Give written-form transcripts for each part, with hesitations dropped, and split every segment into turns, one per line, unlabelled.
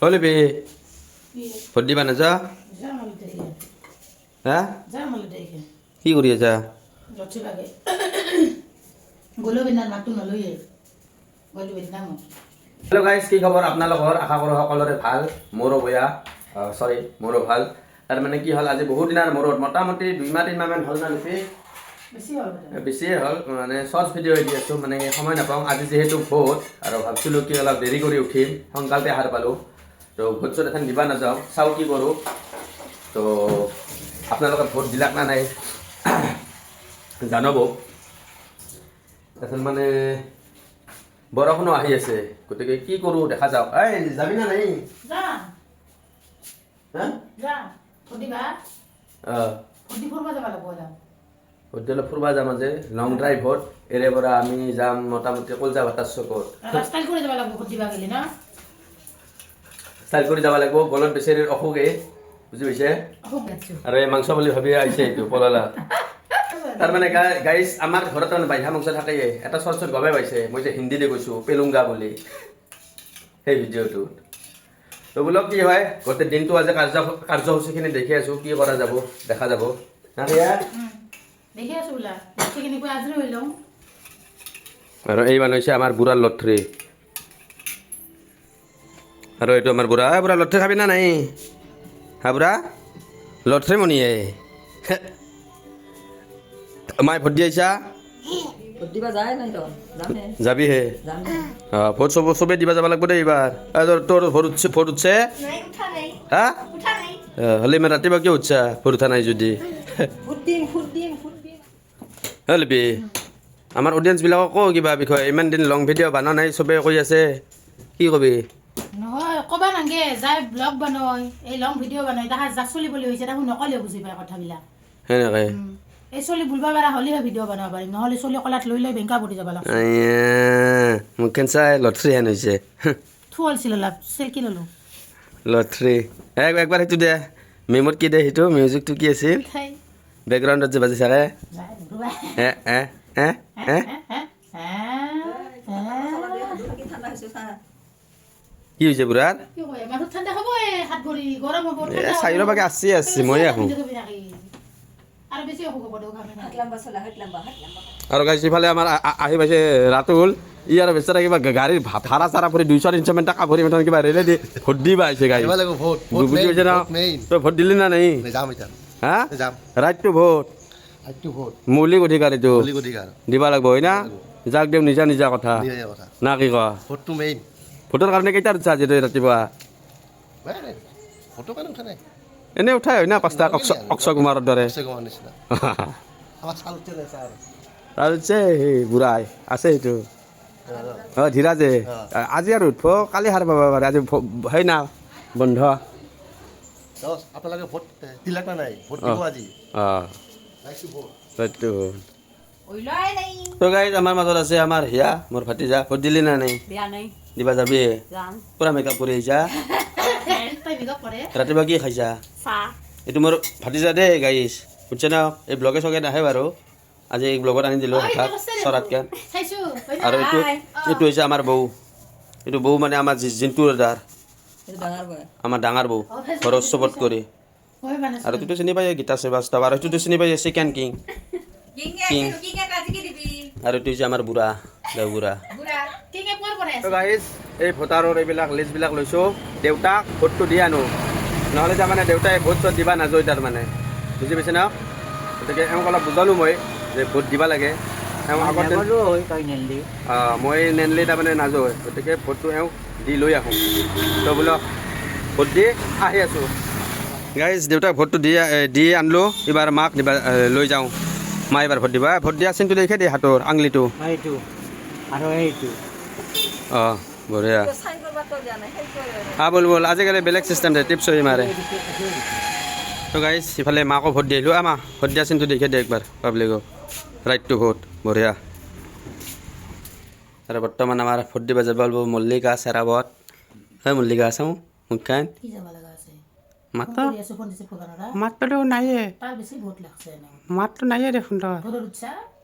হলে বে ভোট দিবা নাযা হা কি কৰি আছা হেল্ল' গাইজ কি খবৰ আপোনালোকৰ আশা কৰোঁ সকলোৰে ভাল মোৰো বেয়া মোৰো ভাল তাৰমানে কি হ'ল আজি বহুত দিনৰ মূৰত মোটামুটি 2-3 মাহমান হ'ল না নেকি বেছিয়ে হ'ল মানে শ্বৰ্টছ ভিডিঅ' দি আছোঁ মানে সময় নাপাওঁ আজি যিহেতু ভোট আৰু ভাবিছিলোঁ কি অলপ দেৰি কৰি উঠিম সোনকালতে সাৰ পালোঁ তো ভোট চোট এখন দিবা নাযাওঁ চাওঁ কি কৰোঁ তো আপোনালোকে ভোট দিলাক না নাই জনাব তাৰপিছত মানে বৰষুণো আহি আছে গতিকে কি কৰোঁ দেখা যাওক এই যাবি না নাই হোটেলত ফুৰিব যাম আজি লং ড্ৰাইভত এৰে পৰা আমি যাম মোটামুটি কলজা ভাটাৰ চকত ষ্টাইল কৰি যাব লাগিব গলত বেচেৰিৰ অসুখে বুজি পাইছে আৰু এই মাংস বুলি ভাবি আহিছে এইটো পলালা তাৰমানে গাইজ আমাৰ ঘৰত মানে বাহিৰা মাংস থাকেই এটা চৰ্চত গমে পাইছে মই যে হিন্দীতে কৈছোঁ পেলুংগা বুলি সেই ভিডিঅ'টোত তো বোলক কি হয় গোটেই দিনটো আজি কাৰ্যসূচীখিনি দেখি আছোঁ কি কৰা যাব দেখা যাব আৰু এই মানুহ হৈছে আমাৰ বুঢ়াৰ লঠ্ৰী আৰু এইটো আমাৰ বুঢ়া বুঢ়া লঠ্ৰী খাবি না নাই হা বুঢ়া লঠ্ৰী মনিয়ে মাই ভোট দি আহিছা যাবি হে ভোট চবে দিবা যাব লাগিব দেই এইবাৰ তোৰ ভোট উঠছে হা হ'লে ইমান ৰাতিপুৱা কিয় উঠছা ভোট উঠা নাই যদি হ'লবি আমাৰ অডিয়েঞ্চবিলাকক কওঁ কিবা বিষয়ে ইমান দিন লং ভিডিঅ' বনোৱা নাই চবে কৈ আছে কি কবি
নহয় ক'বা নাগে যাই ব্লগ বনাই এই লং ভিডিঅ' বনাই তাহাৰ যাক চলিবলৈ হৈছে তাকো নকলে বুজি পায় কথাবিলাক
সেনেকৈ
এই চলি বুলবা পাৰা হ'লেহে ভিডিঅ' বনাব পাৰিম নহ'লে চলি কলাত লৈ লৈ বেংকা পৰি যাব লাগিব
মুখখন চাই লট্ৰী হেন হৈছে
থুৱালছিল অলপ চেকি ল'লোঁ
লট্ৰী একবাৰ সেইটো দে মেমত কি দে সেইটো মিউজিকটো কি আছিল বেকগ্ৰাউণ্ডত যে বাজি থাকে কি হৈছে বুঢ়াৰ চাৰিৰ বাকে আছে মই আহোঁ আৰু গাইছ ইফালে আমাৰ আহি পাইছে ৰাতুল ই আৰু বেচাৰা কিবা গাড়ীৰ ভাড়া চাৰা কৰি 200-300 মান টকা ভৰি কিবা ৰেলে দি ভোট দিবা আহিছে গাড়ী বুজি পাইছে না তই ভোট দিলি না নাই হা ৰাইটটো ভোট মৌলিক অধিকাৰ এইটো দিবা লাগিব হয় না যাক দিওঁ নিজা নিজা কথা না কি কোৱা ভোটৰ কাৰণে কেইটাত উঠা আজি ৰাতিপুৱা এনেই উঠাই হয় না 5টা অক্ষয় কুমাৰৰ দৰে বুঢ়াই আছে সেইটো ধীৰাজে আজি আৰু উঠব কালি সাৰ পাব পাৰে আজি সেই না বন্ধ আমাৰ মাজত আছে আমাৰ হিয়া মোৰ ভাতিজা ভোট দিলি না নাই দিবা যাবি পুৰা মেকআপ কৰি আহিছা ৰাতিপুৱা কি খাইছা এইটো মোৰ ভাতিজা দেই গাইছ বুজিছে ন এই ব্লগে চগে নাহে বাৰু আজি এই ব্লগত আনি দিলোঁ হঠাৎ চৰাতকৈ আৰু এইটো হৈছে আমাৰ বৌ এইটো বৌ মানে আমাৰ জিন্টুৰ দাদাৰ আমাৰ ডাঙৰ বৌ ঘৰৰ চবত কৰি আৰু এইটোতো চিনি পাই গীতা শ্ৰীবাস্তৱ আৰু এইটোতো চিনি পাই চিকেন কিং আৰু এইটো হৈছে আমাৰ বুঢ়া বুঢ়া গাইজ এই ভোটাৰৰ এইবিলাক লিষ্টবিলাক লৈছোঁ দেউতাক ভোটটো দি আনো নহ'লে তাৰমানে দেউতাই ভোট চোট দিবা নাযায় তাৰমানে বুজি পাইছে ন গতিকে এওঁক অলপ বুজালোঁ মই যে ভোট দিবা লাগে এওঁ আগতে মই নেনলি তাৰমানে নাযায় গতিকে ভোটটো এওঁক দি লৈ আহোঁ তো বোলো ভোট দি আহি আছোঁ গাইজ দেউতাক ভোটটো দি আনিলোঁ এইবাৰ মাক দিবা লৈ যাওঁ মা এইবাৰ ভোট দিবা ভোট দিয়া চিনটো দেখে দিয়ে হাতৰ আঙুলিটো অঁ বঢ়িয়া বল আজিকালি বেলেগ চিষ্টেম দে টিপছ হৈ মাৰে তো গাইজ ইফালে মাকো ভোট দি আহিলোঁ মা ভোট দিয়া চিনটো দেখে দিয়ে একবাৰ পাব্লিকক ৰাইট টু ভোট বঢ়িয়া আৰু বৰ্তমান আমাৰ ভোট দিবা যাব লাগিব মল্লিকা চেৰাবত হয় মল্লিকা চাওঁ মুখখান মাতটো নাইয়ে মাতটো নাইয়ে দেখোন তই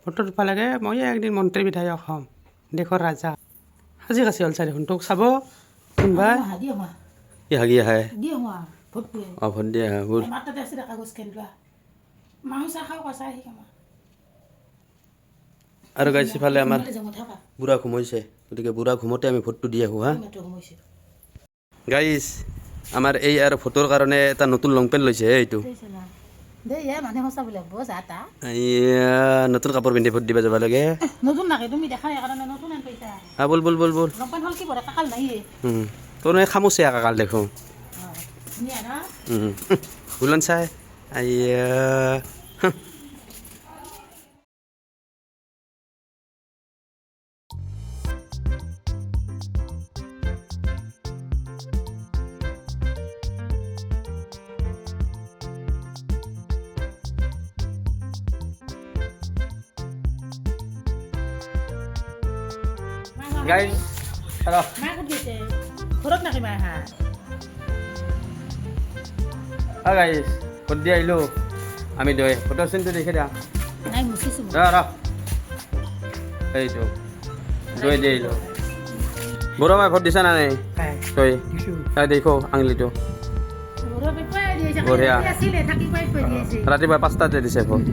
ভোটত উঠবা লাগে মই একদিন মন্ত্ৰী বিধায়ক হ'ম দেশৰ ৰাজা সাজি কাচি হ'ল চাই দেখোন তোক চাব কোনবা ই হাগি আহে
দিয়ে হোৱা ভোটটোৱে
অঁ ভোট দিয়ে আহে ভোট
আমাৰ তাতে আছে দে কাগজ খেন লোৱা মাহু চাহ খাওঁ কচাই শিক আমাৰ
আৰু গাইছ ইফালে আমাৰ
জমা থকা
বুঢ়া ঘুমাইছে গতিকে বুঢ়া ঘুমতে আমি ভোটটো দি আহোঁ হা
মাত্ৰ সোমাইছে
গাইছ আমাৰ এই আৰু ভোটৰ কাৰণে এটা নতুন লং পেণ্ট লৈছে এইটো
দে ইয়া মানুহে সঁচা বুলি হ'ব যা তা
এইয়া নতুন কাপোৰ পিন্ধি ভোট দিব যাব লাগে
নতুন নাকে তুমি দেখা নাই কাৰণে নতুন আন পইচা
বল বল বল বল
লং পেণ্ট হ'ল কি পৰে কাকাল নাই
তোৰ খামুচে কাকাল দেখোঁ
ধুনীয়া না
বুলন চাই আইয়া গাইজ আৰু
মা ক'ত গৈছে ঘৰত নাকি মায়ে হা
গাইজ ভোট দি আহিলোঁ আমি দৈ ভোটৰ চিনটো দেখি দিয়া
নাই মুচিছোঁ
ৰ এইটো দৈ দি আহিলোঁ বড়ো মাই ভোট দিছা না নাই তই দেখো আঙুলিটো বঢ়িয়া ৰাতিপুৱা 5টাতে দিছে ভোট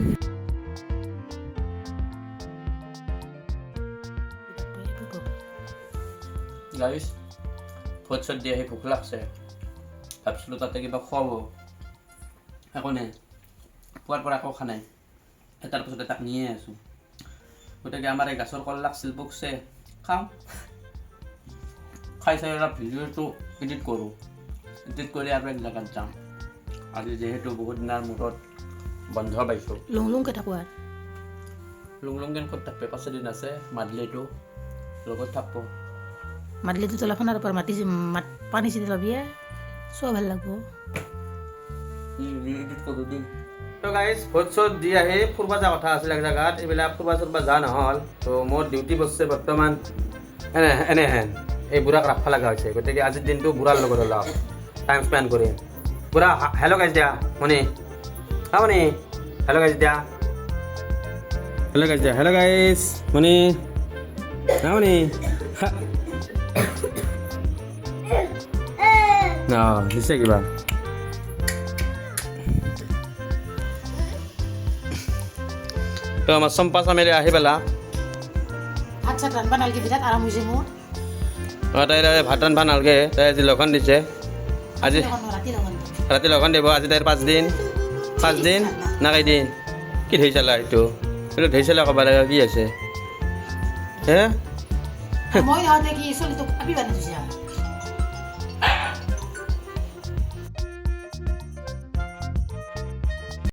গাইছ ভোট চোট দি আহি ভোক লাগছে ভাবছিলোঁ তাতে কিবা খুৱাব একো নাই পুৱাৰ পৰা একো খোৱা নাই এটাৰ পিছত এটাক নিয়ে আছোঁ গতিকে আমাৰ এই গাছৰ কল লাগছিল পকছে খাওঁ খাই চাই অলপ ভিডিঅ'টো এডিট কৰোঁ এডিট কৰি আৰু এক জেগাত যাম আজি যিহেতু বহুত দিনৰ মূৰত বন্ধ পাইছোঁ
লং লংকৈ থাকোঁ আৰু
লুংলুংকেন ক'ত থাকবে 5 দিন আছে মাদলিটো লগত থাকব
মাদলিটো তলাখনৰ পৰা মাটি পানী চিনি ল'বি চোৱা ভাল লাগব
তো গাইজ ভোট চোট দি আহি ফুৰিব যোৱা কথা আছিল এক জেগাত এইবিলাক ফুৰিব চুৰিব যোৱা নহ'ল তো মোৰ ডিউটি বসছে বৰ্তমান এনেহেন এই বুঢ়াক ৰাখবা লগা হৈছে গতিকে আজিৰ দিনটো বুঢ়াৰ লগত অলপ টাইম স্পেণ্ড কৰিম বুঢ়া হেল্ল' গাইজ দিয়া মণি হা মণি হেল্ল' গাইজ দিয়া হেল্ল' গাইজ মণি হা মণি দিছে কিবা তো আমাৰ চম্পা চামেলি আহি পেলা
ভাত চাত ৰান্ধবা নালাগে বিৰাট আৰাম হৈছে মোৰ
তাইৰ ভাত ৰান্ধবা নালাগে তাই আজি লঘন দিছে আজি ৰাতি লঘন দিব আজি তাইৰ 5 দিন না কেইদিন কি ধৰি চালা এইটো ধৰি চালা ক'ব লাগে কি আছে হে
মই নহওঁতে কি চলিটোক আপি বান্ধি থৈছা